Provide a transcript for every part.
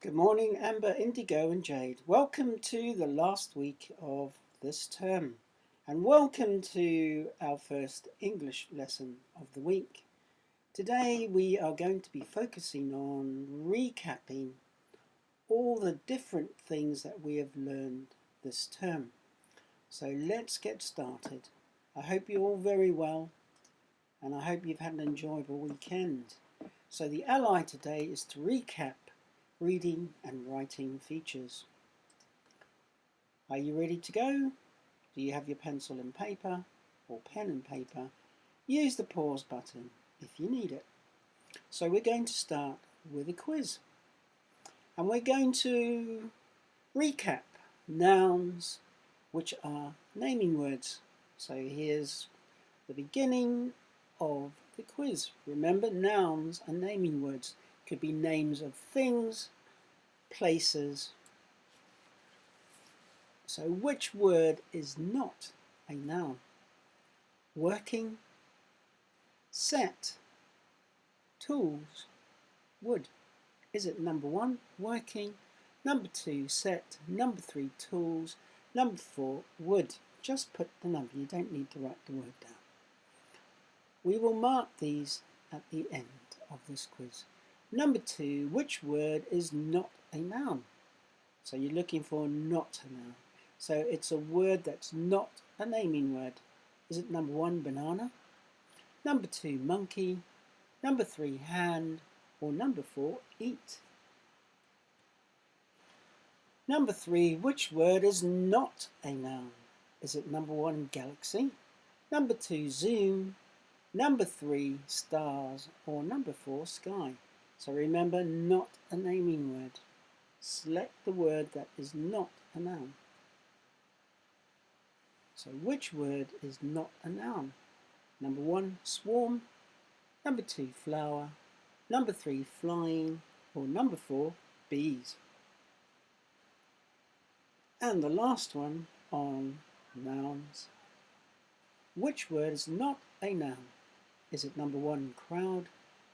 Good morning, Amber, Indigo and Jade. Welcome to the last week of this term and welcome to our first English lesson of the week. Today we are going to be focusing on recapping all the different things that we have learned this term. So let's get started. I hope you're all very well and I hope you've had an enjoyable weekend. So the ally today is to recap reading and writing features. Are you ready to go? Do you have your pencil and paper or pen and paper? Use the pause button if you need it. So we're going to start with a quiz. And we're going to recap nouns which are naming words. So here's the beginning of the quiz. Remember, nouns are naming words. Could be names of things, places. So which word is not a noun? Working, set, tools, wood. Is it number 1, working, number 2, set, number 3, tools, number 4, wood? Just put the number, you don't need to write the word down. We will mark these at the end of this quiz. Number 2, which word is not a noun? So you're looking for not a noun. So it's a word that's not a naming word. Is it number 1, banana? Number 2, monkey? Number 3, hand? Or number 4, eat? Number 3, which word is not a noun? Is it number 1, galaxy? Number 2, zoom? Number 3, stars? Or number 4, sky? So remember, not a naming word. Select the word that is not a noun. So which word is not a noun? Number 1, swarm. Number 2, flower. Number 3, flying. Or number 4, bees. And the last one on nouns. Which word is not a noun? Is it number 1, crowd?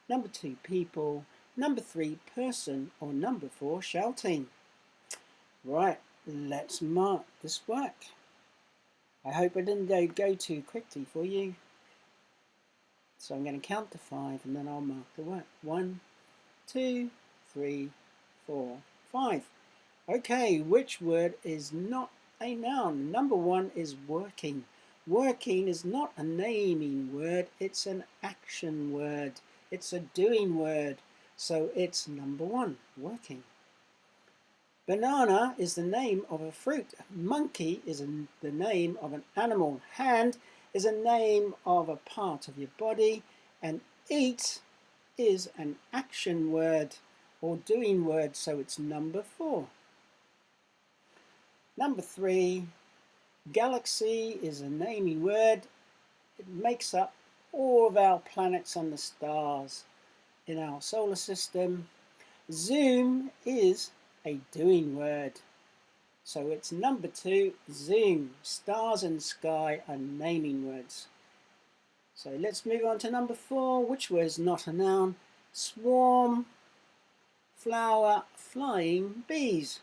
Number 2, people? Number 3, person? Or number 4, shouting? Right, let's mark this work. I hope I didn't go too quickly for you. So I'm going to count to 5 and then I'll mark the work. 1, 2, 3, 4, 5. Okay, which word is not a noun? Number 1 is working. Working is not a naming word, it's an action word. It's a doing word. So it's number 1, working. Banana is the name of a fruit. Monkey is the name of an animal. Hand is a name of a part of your body. And eat is an action word or doing word, so it's number 4. Number 3, galaxy is a naming word. It makes up all of our planets and the stars in our solar system. Zoom is a doing word. So it's number 2, zoom. Stars and sky are naming words. So let's move on to number 4, which word is not a noun? Swarm, flower, flying, bees.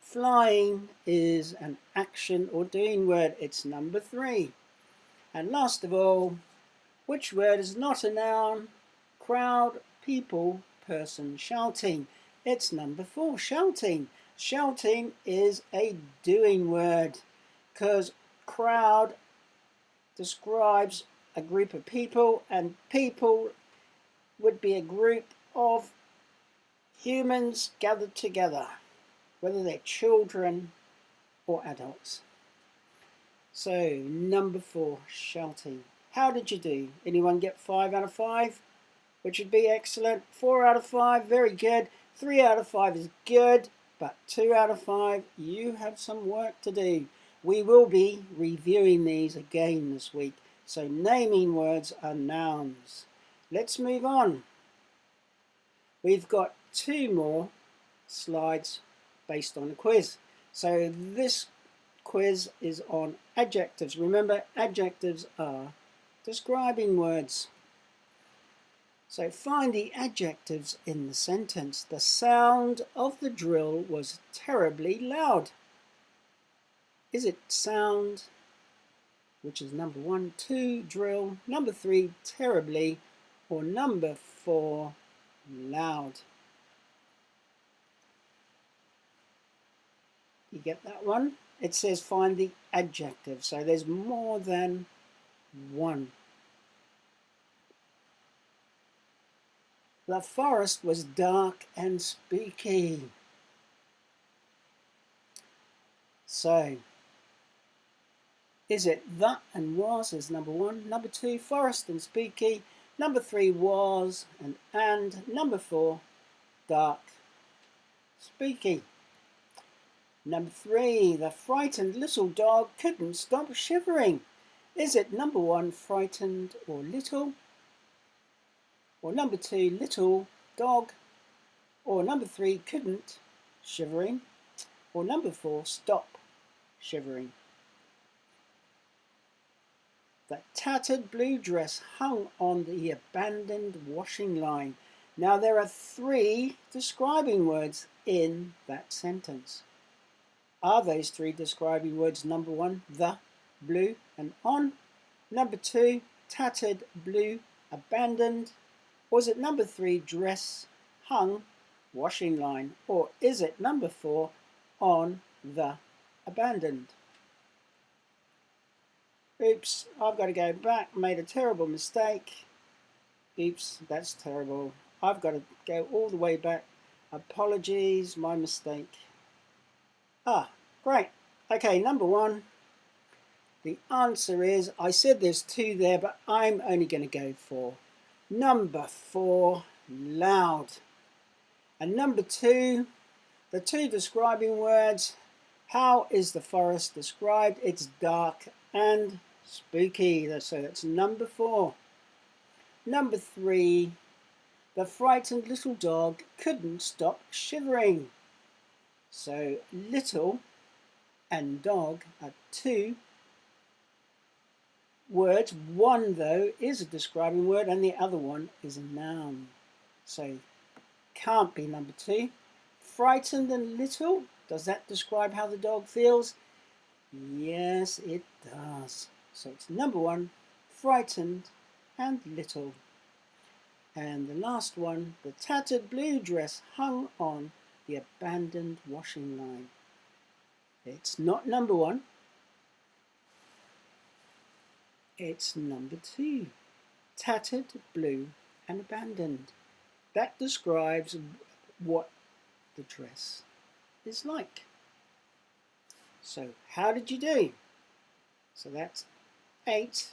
Flying is an action or doing word. It's number 3. And last of all, which word is not a noun? Crowd, people, person, shouting. It's number 4, shouting. Shouting is a doing word because crowd describes a group of people and people would be a group of humans gathered together, whether they're children or adults. So number 4, shouting. How did you do? Anyone get 5 out of 5? Which would be excellent. 4 out of 5, very good. 3 out of 5 is good, but 2 out of 5, you have some work to do. We will be reviewing these again this week. So naming words are nouns. Let's move on. We've got 2 more slides based on the quiz. So this quiz is on adjectives. Remember, adjectives are describing words. So find the adjectives in the sentence. The sound of the drill was terribly loud. Is it sound, which is number 1, 2, drill, number 3, terribly, or number 4, loud? You get that one? It says find the adjective, so there's more than one. The forest was dark and spooky. So, is it the and was is number 1, number 2, forest and spooky, number 3, was and number 4, dark, spooky. Number 3, the frightened little dog couldn't stop shivering. Is it number 1, frightened or little? Or number 2, little dog? Or number 3, couldn't, shivering? Or number 4, stop, shivering? The tattered blue dress hung on the abandoned washing line. Now there are 3 describing words in that sentence. Are those 3 describing words number 1, the, blue, and on? Number 2, tattered, blue, abandoned? Or is it number 3, dress, hung, washing line? Or is it number 4, on, the, abandoned? Oops, I've got to go back, made a terrible mistake. Oops, that's terrible. I've got to go all the way back. Apologies, my mistake. Great. Okay, number 1. The answer is, I said there's 2 there, but I'm only going to go for number 4, loud. And number 2, the 2 describing words. How is the forest described? It's dark and spooky. So that's number 4. Number 3, the frightened little dog couldn't stop shivering. So little and dog are 2 words. 1 though is a describing word and the other one is a noun. So can't be number 2. Frightened and little, does that describe how the dog feels? Yes, it does. So it's number 1, frightened and little. And the last one, the tattered blue dress hung on the abandoned washing line. It's not number 1. It's number 2. Tattered, blue, and abandoned. That describes what the dress is like. So how did you do? So that's 8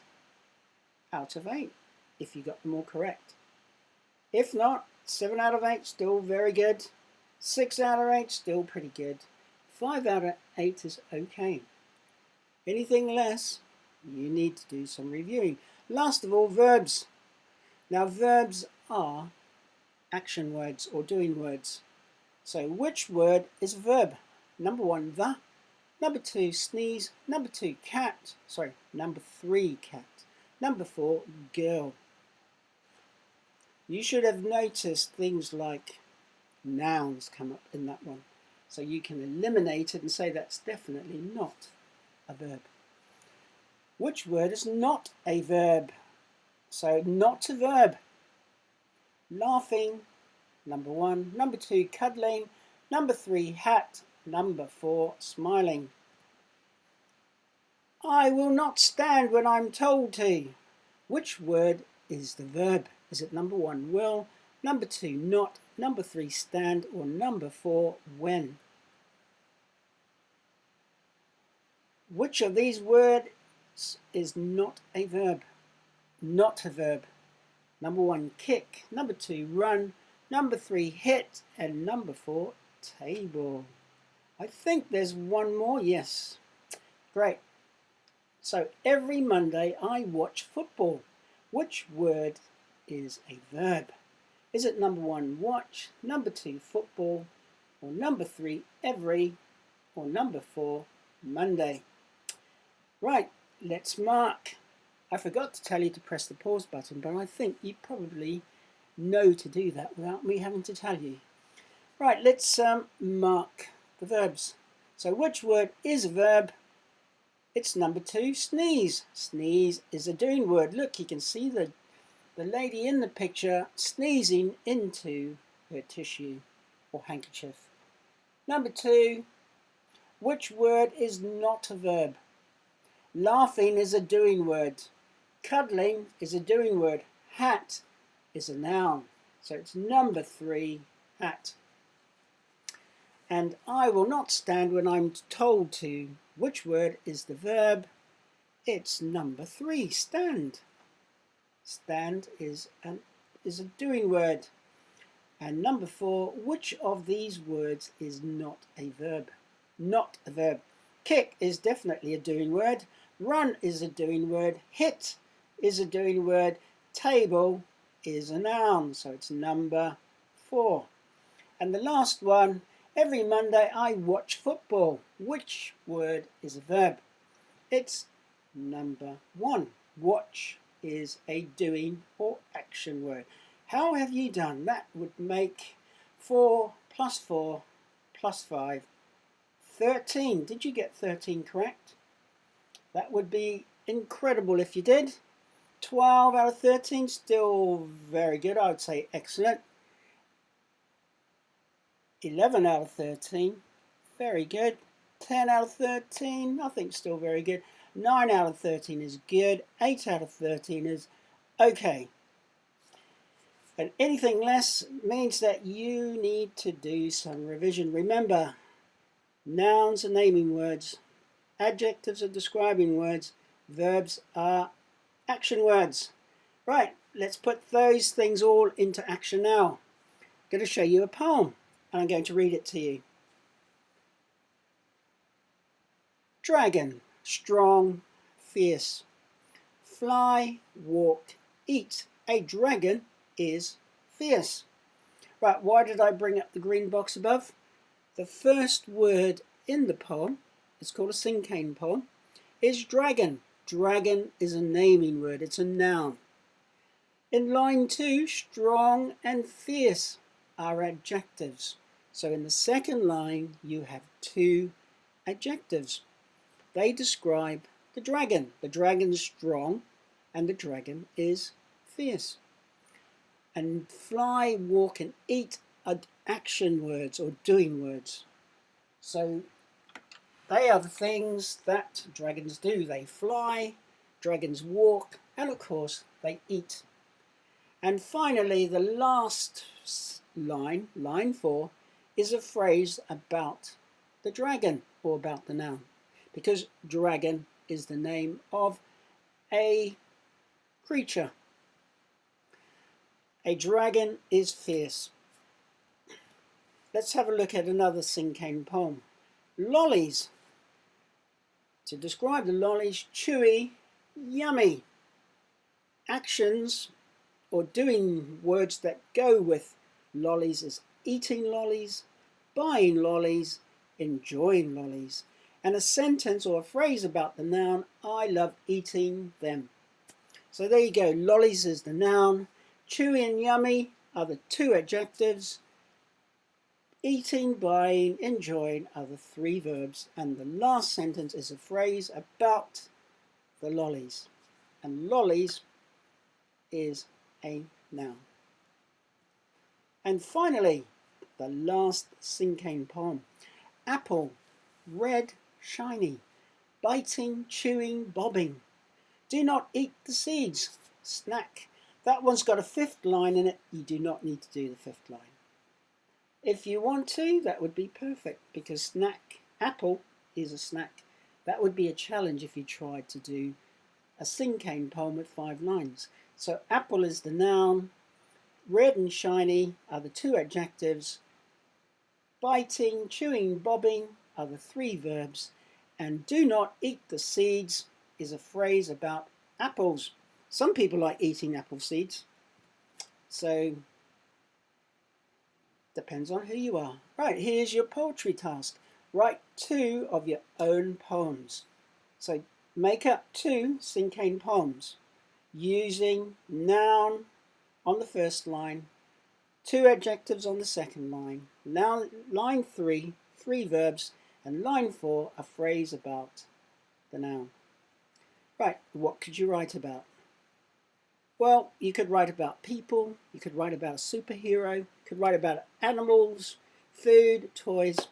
out of 8 if you got them all correct. If not, 7 out of 8, still very good. 6 out of 8, still pretty good. 5 out of 8 is okay. Anything less, you need to do some reviewing. Last of all, verbs. Now verbs are action words or doing words. So which word is a verb? Number 1, the. Number 2, sneeze. Number 2, cat. Sorry, number 3, cat. Number 4, girl. You should have noticed things like nouns come up in that one. So you can eliminate it and say that's definitely not a verb. Which word is not a verb? So not a verb. Laughing, number 1. Number 2, cuddling. Number 3, hat. Number 4, smiling. I will not stand when I'm told to. Which word is the verb? Is it number 1, will, number 2, not, number 3, stand, or number 4, when? Which of these words is not a verb? Not a verb. Number 1, kick. Number 2, run. Number 3, hit. And number 4, table. I think there's one more. Yes. Great. So every Monday I watch football. Which word is a verb? Is it number 1, watch, number 2, football, or number 3, every, or number 4, Monday? Right, let's mark. I forgot to tell you to press the pause button, but I think you probably know to do that without me having to tell you. Right, let's mark the verbs. So which word is a verb? It's number 2, sneeze. Sneeze is a doing word. Look, you can see the lady in the picture sneezing into her tissue or handkerchief. Number 2, which word is not a verb? Laughing is a doing word. Cuddling is a doing word. Hat is a noun. So it's number 3, hat. And I will not stand when I'm told to. Which word is the verb? It's number 3, stand. Stand is a doing word. And number 4, which of these words is not a verb? Not a verb. Kick is definitely a doing word. Run is a doing word. Hit is a doing word. Table is a noun. So it's number 4. And the last one, every Monday I watch football. Which word is a verb? It's number 1. Watch is a doing or action word. How have you done? That would make 4 plus 4 plus 5, 13. Did you get 13 correct? That would be incredible if you did. 12 out of 13, still very good. I would say excellent. 11 out of 13, very good. 10 out of 13, I think still very good. 9 out of 13 is good. 8 out of 13 is okay. And anything less means that you need to do some revision. Remember, nouns are naming words, adjectives are describing words, verbs are action words. Right, let's put those things all into action now. I'm going to show you a poem and I'm going to read it to you. Dragon, strong, fierce. Fly, walk, eat. A dragon is fierce. Right, why did I bring up the green box above? The first word in the poem, it's called a Cinquain poem, is dragon. Dragon is a naming word, it's a noun. In line 2, strong and fierce are adjectives. So in the second line, you have 2 adjectives. They describe the dragon. The dragon is strong and the dragon is fierce. And fly, walk and eat are action words or doing words. So they are the things that dragons do. They fly, dragons walk, and of course they eat. And finally, the last line, line 4, is a phrase about the dragon or about the noun, because dragon is the name of a creature. A dragon is fierce. Let's have a look at another Cinquain poem. Lollies. To describe the lollies, chewy, yummy. Actions or doing words that go with lollies is eating lollies, buying lollies, enjoying lollies. And a sentence or a phrase about the noun, I love eating them. So there you go, lollies is the noun, chewy and yummy are the 2 adjectives, eating, buying, enjoying are the 3 verbs, and the last sentence is a phrase about the lollies. And lollies is a noun. And finally, the last Cinquain poem. Apple, red, shiny, biting, chewing, bobbing. Do not eat the seeds. Snack. That one's got a 5th line in it. You do not need to do the 5th line. If you want to, that would be perfect, because snack, apple is a snack. That would be a challenge if you tried to do a Cinquain poem with 5 lines. So apple is the noun, red and shiny are the 2 adjectives, biting, chewing, bobbing are the 3 verbs, and do not eat the seeds is a phrase about apples. Some people like eating apple seeds, so depends on who you are. Right, here's your poetry task. Write 2 of your own poems. So make up 2 Cinquain poems using noun, on the first line, 2 adjectives on the second line. Now line 3, 3 verbs, and line 4, a phrase about the noun. Right, what could you write about? Well, you could write about people, you could write about a superhero, you could write about animals, food, toys.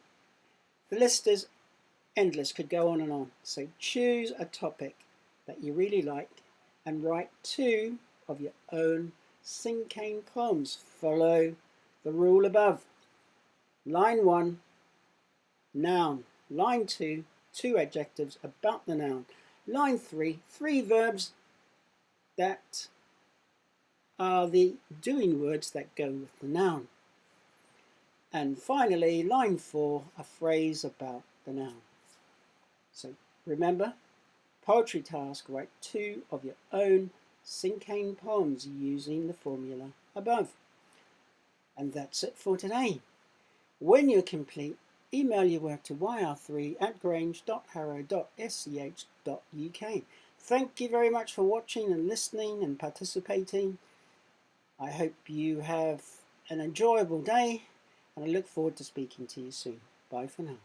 The list is endless, could go on and on. So choose a topic that you really like and write 2 of your own Cinquain poems. Follow the rule above. Line 1, noun. Line 2, 2 adjectives about the noun. Line 3, 3 verbs that are the doing words that go with the noun. And finally, line 4, a phrase about the noun. So remember, poetry task, write 2 of your own Cinquain poems using the formula above. And that's it for today. When you're complete, email your work to yr3@grange.harrow.sch.uk. Thank you very much for watching and listening and participating. I hope you have an enjoyable day, and I look forward to speaking to you soon. Bye for now.